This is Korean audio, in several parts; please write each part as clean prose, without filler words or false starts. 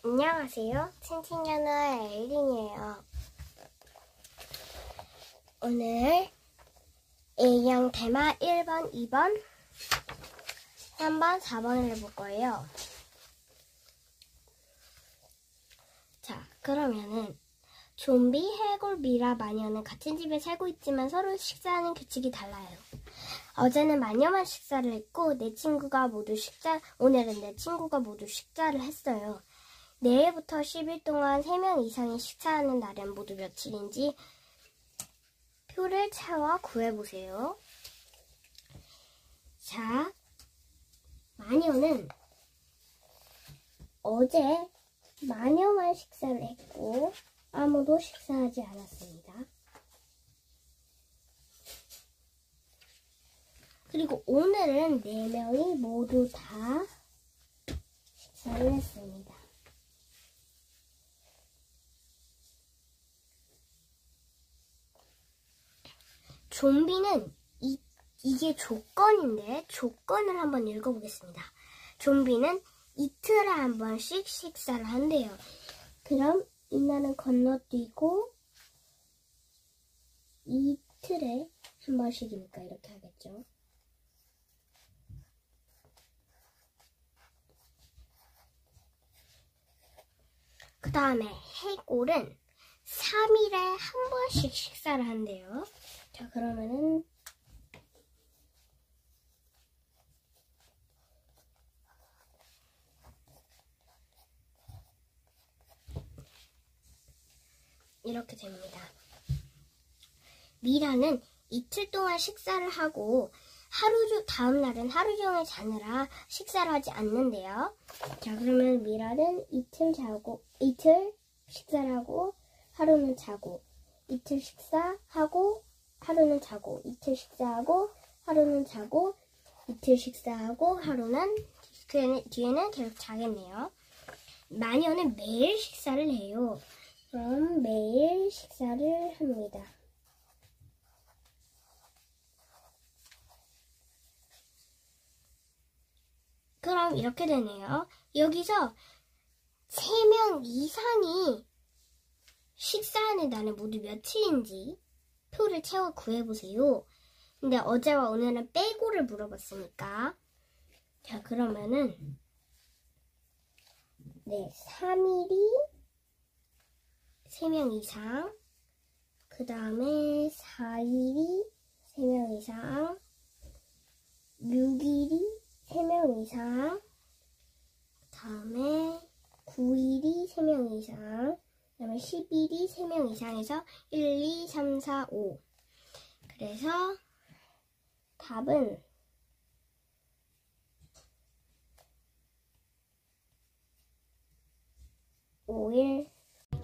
안녕하세요. 칭칭야나 에일린이에요. 오늘 A형 테마 1번, 2번, 3번, 4번을 해볼 거예요. 자, 그러면은 좀비, 해골, 미라, 마녀는 같은 집에 살고 있지만 서로 식사하는 규칙이 달라요. 어제는 마녀만 식사를 했고 오늘은 내 친구가 모두 식사를 했어요. 내일부터 10일 동안 3명 이상이 식사하는 날은 모두 며칠인지 표를 채워 구해보세요. 자, 마녀는 어제 마녀만 식사를 했고 아무도 식사하지 않았습니다. 그리고 오늘은 4명이 모두 다 식사를 했습니다. 좀비는 이게 조건인데 조건을 한번 읽어보겠습니다. 좀비는 이틀에 한 번씩 식사를 한대요. 그럼 이날은 건너뛰고 이틀에 한 번씩이니까 이렇게 하겠죠. 그 다음에 해골은 3일에 한 번씩 식사를 한대요. 자, 그러면은 이렇게 됩니다. 미라는 이틀 동안 식사를 하고 다음 날은 하루 종일 자느라 식사를 하지 않는데요. 자, 그러면 미라는 이틀 식사를 하고 하루는 자고, 이틀 식사하고 하루는 자고, 이틀 식사하고 하루는 자고, 이틀 식사하고 하루는 뒤에는 계속 자겠네요. 마녀는 매일 식사를 해요. 그럼 매일 식사를 합니다. 그럼 이렇게 되네요. 여기서 3명 이상이 식사하는 날은 모두 며칠인지 표를 채워 구해보세요. 근데 어제와 오늘은 빼고를 물어봤으니까. 자, 그러면은 3일이 3명 이상, 그 다음에 4일이 3명 이상, 6일이 3명 이상, 그 다음에 9일이 3명 이상, 그 다음에 10일이 3명 이상해서 1, 2, 3, 4, 5. 그래서 답은 5일.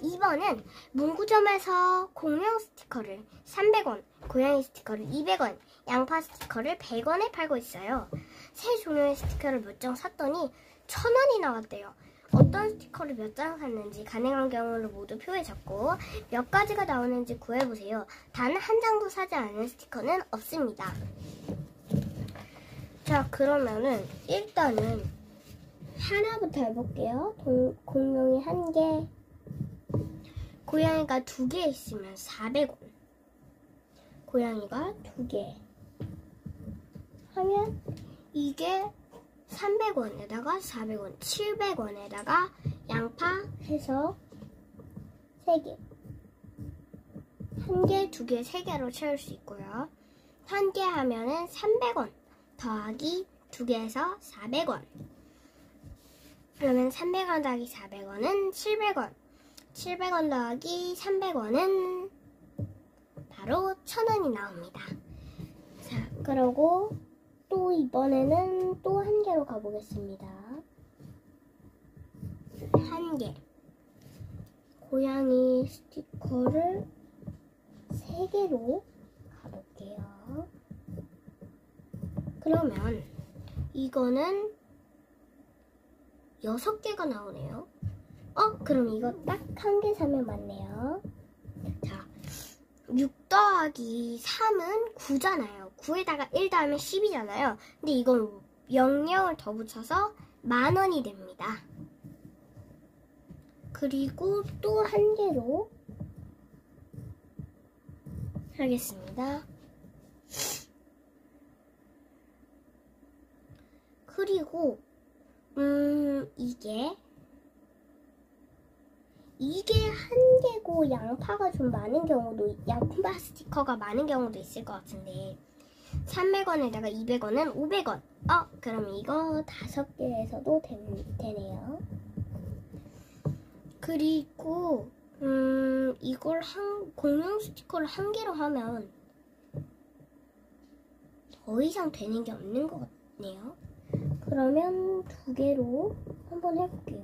2번은 문구점에서 공룡 스티커를 300원, 고양이 스티커를 200원, 양파 스티커를 100원에 팔고 있어요. 세 종류의 스티커를 몇 장 샀더니 1,000원이 나왔대요. 어떤 스티커를 몇 장 샀는지 가능한 경우를 모두 표에 적고 몇 가지가 나오는지 구해보세요. 단 한 장도 사지 않은 스티커는 없습니다. 자, 그러면은 일단은 하나부터 해볼게요. 공룡이 1개, 고양이가 2개 있으면 400원, 고양이가 2개 하면 이게 300원에다가 400원, 700원에다가 양파 해서 3개, 1개, 2개, 3개로 채울 수 있고요. 1개 하면은 300원 더하기 2개에서 400원. 그러면 300원 더하기 400원은 700원. 700원 더하기 300원은 바로 1,000원이 나옵니다. 자, 그러고 또 이번에는 또 1개로 가보겠습니다. 1개. 고양이 스티커를 3개로 가볼게요. 그러면 이거는 6개가 나오네요. 그럼 이거 딱 1개 사면 맞네요. 자, 6 더하기 3은 9잖아요. 9에다가 1 더하면 10이잖아요. 근데 이건 00을 더 붙여서 10,000원이 됩니다. 그리고 또 한 개로 하겠습니다. 그리고 이게 한 개고 양파 스티커가 많은 경우도 있을 것 같은데 300원에다가 200원은 500원. 그럼 이거 5개에서도 되네요. 그리고 이걸 공룡 스티커를 한 개로 하면 더 이상 되는 게 없는 것 같네요. 그러면 2개로 한번 해볼게요.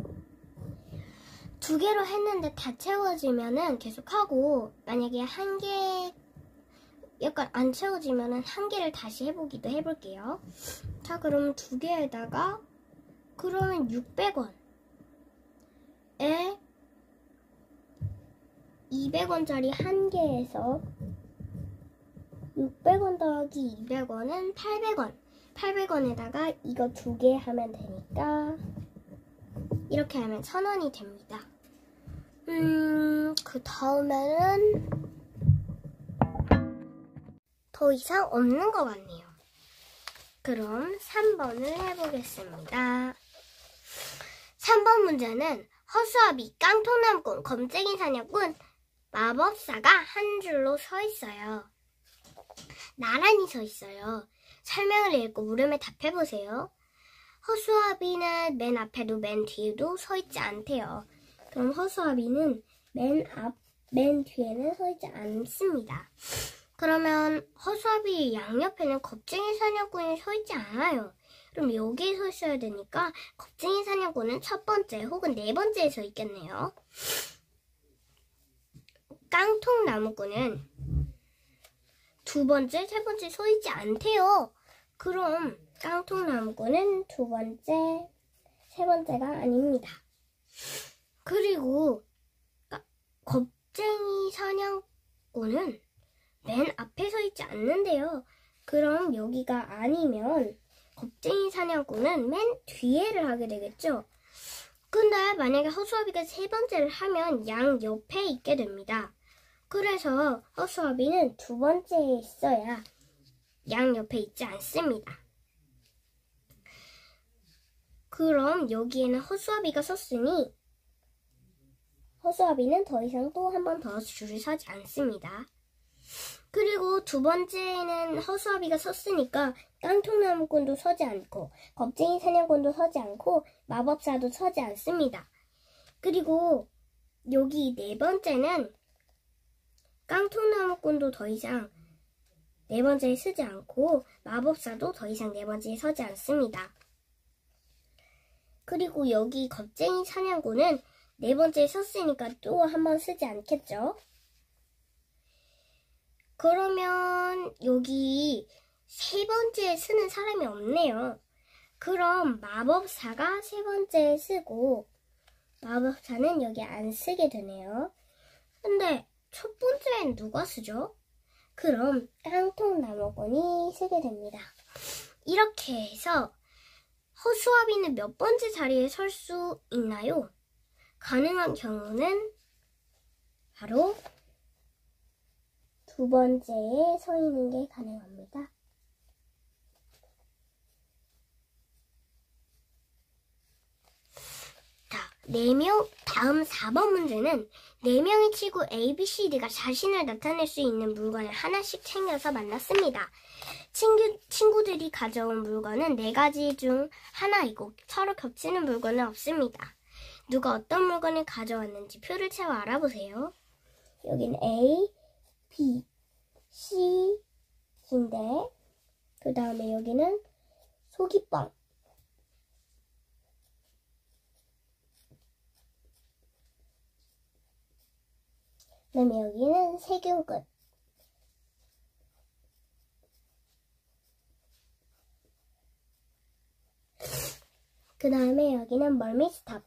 2개로 했는데 다 채워지면은 계속하고, 만약에 한 개 약간 안 채워지면은 한 개를 다시 해보기도 해볼게요. 자, 그럼 2개에다가 그러면 600원에 200원짜리 한 개에서 600원 더하기 200원은 800원. 800원에다가 이거 2개 하면 되니까 이렇게 하면 1000원이 됩니다. 그 다음에는 더 이상 없는 것 같네요. 그럼 3번을 해보겠습니다. 3번 문제는 허수아비, 깡통나무꾼, 겁쟁이 사냥꾼, 마법사가 한 줄로 서 있어요. 나란히 서 있어요. 설명을 읽고 물음에 답해보세요. 허수아비는 맨 앞에도 맨 뒤에도 서 있지 않대요. 그럼 허수아비는 맨 뒤에는 서 있지 않습니다. 그러면 허수아비 양옆에는 겁쟁이 사냥꾼이 서 있지 않아요. 그럼 여기에 서 있어야 되니까 겁쟁이 사냥꾼은 첫 번째 혹은 네 번째에 서 있겠네요. 깡통나무꾼은 두 번째, 세 번째 서 있지 않대요. 그럼 깡통나무꾼은 두 번째, 세 번째가 아닙니다. 그리고 겁쟁이 사냥꾼은 맨 앞에 서 있지 않는데요. 그럼 여기가 아니면 겁쟁이 사냥꾼은 맨 뒤에를 하게 되겠죠. 근데 만약에 허수아비가 세 번째를 하면 양 옆에 있게 됩니다. 그래서 허수아비는 두 번째에 있어야 양 옆에 있지 않습니다. 그럼 여기에는 허수아비가 섰으니 허수아비는 더 이상 또 한 번 더 줄을 서지 않습니다. 그리고 두 번째에는 허수아비가 섰으니까 깡통나무꾼도 서지 않고 겁쟁이 사냥꾼도 서지 않고 마법사도 서지 않습니다. 그리고 여기 네 번째는 깡통나무꾼도 더 이상 네 번째에 서지 않고 마법사도 더 이상 네 번째에 서지 않습니다. 그리고 여기 겁쟁이 사냥꾼은 네 번째에 섰으니까 또 한 번 쓰지 않겠죠? 그러면 여기 세 번째에 쓰는 사람이 없네요. 그럼 마법사가 세 번째에 쓰고 마법사는 여기 안 쓰게 되네요. 근데 첫 번째엔 누가 쓰죠? 그럼 깡통나무꾼이 쓰게 됩니다. 이렇게 해서 허수아비는 몇 번째 자리에 설 수 있나요? 가능한 경우는 바로 두 번째에 서 있는 게 가능합니다. 자, 다음 4번 문제는 4명의 친구 A, B, C, D가 자신을 나타낼 수 있는 물건을 하나씩 챙겨서 만났습니다. 친구들이 가져온 물건은 4가지 중 하나이고 서로 겹치는 물건은 없습니다. 누가 어떤 물건을 가져왔는지 표를 채워 알아보세요. 여긴 A, B, C인데 그 다음에 여기는 소기뻥, 그 다음에 여기는 세균끝, 그 다음에 여기는 멀미스탑,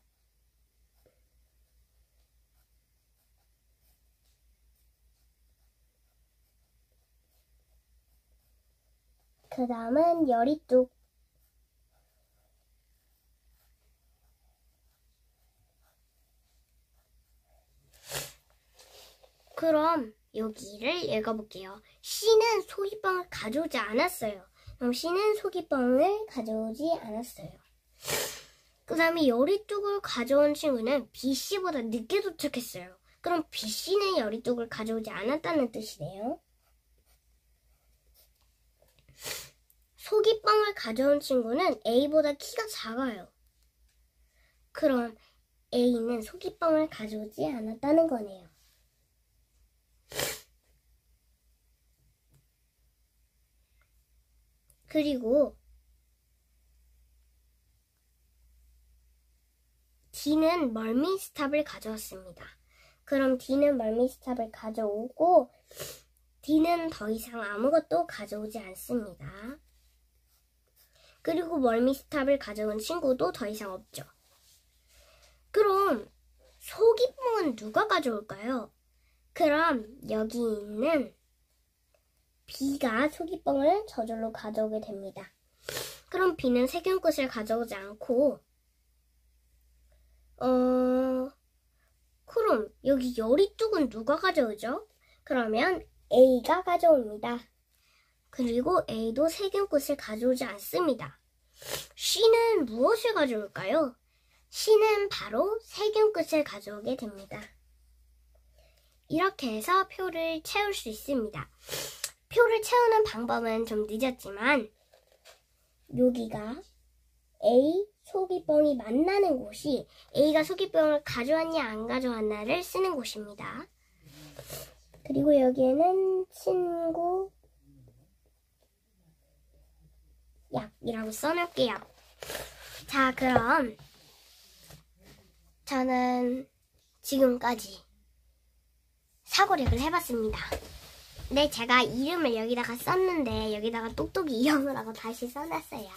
그 다음은 여리뚝, 그럼 여기를 읽어볼게요. C는 소기빵을 가져오지 않았어요. 그럼 C는 소기빵을 가져오지 않았어요. 그 다음에 요리뚝을 가져온 친구는 B씨보다 늦게 도착했어요. 그럼 B씨는 요리뚝을 가져오지 않았다는 뜻이네요. 소기빵을 가져온 친구는 A보다 키가 작아요. 그럼 A는 소기빵을 가져오지 않았다는 거네요. 그리고 D는 멀미스탑을 가져왔습니다. 그럼 D는 멀미스탑을 가져오고 D는 더 이상 아무것도 가져오지 않습니다. 그리고 멀미스탑을 가져온 친구도 더 이상 없죠. 그럼 소기빵은 누가 가져올까요? 그럼 여기 있는 B가 소기빵을 저절로 가져오게 됩니다. 그럼 B는 세균꽃을 가져오지 않고 그럼 여기 요리뚝은 누가 가져오죠? 그러면 A가 가져옵니다. 그리고 A도 세균꽃을 가져오지 않습니다. C는 무엇을 가져올까요? C는 바로 세균꽃을 가져오게 됩니다. 이렇게 해서 표를 채울 수 있습니다. 표를 채우는 방법은 좀 늦었지만 여기가 A, 소기뻥이 만나는 곳이 A가 소기뻥을 가져왔냐 안 가져왔나를 쓰는 곳입니다. 그리고 여기에는 친구 약이라고 써놓을게요. 자, 그럼 저는 지금까지 사고력을 해봤습니다. 근데 제가 이름을 여기다가 썼는데 여기다가 똑똑이 이형을 하고 다시 써놨어요.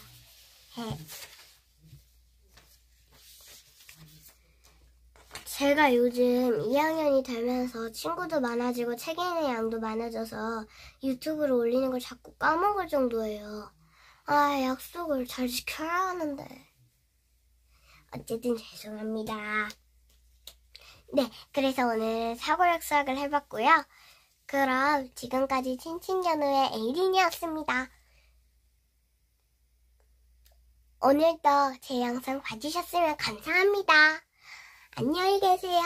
제가 요즘 2학년이 되면서 친구도 많아지고 책 읽는 양도 많아져서 유튜브로 올리는 걸 자꾸 까먹을 정도예요. 약속을 잘 지켜야 하는데. 어쨌든 죄송합니다. 네, 그래서 오늘 사고력 수학을 해봤고요. 그럼 지금까지 친친견우의 에이린이었습니다. 오늘도 제 영상 봐주셨으면 감사합니다. 안녕히 계세요.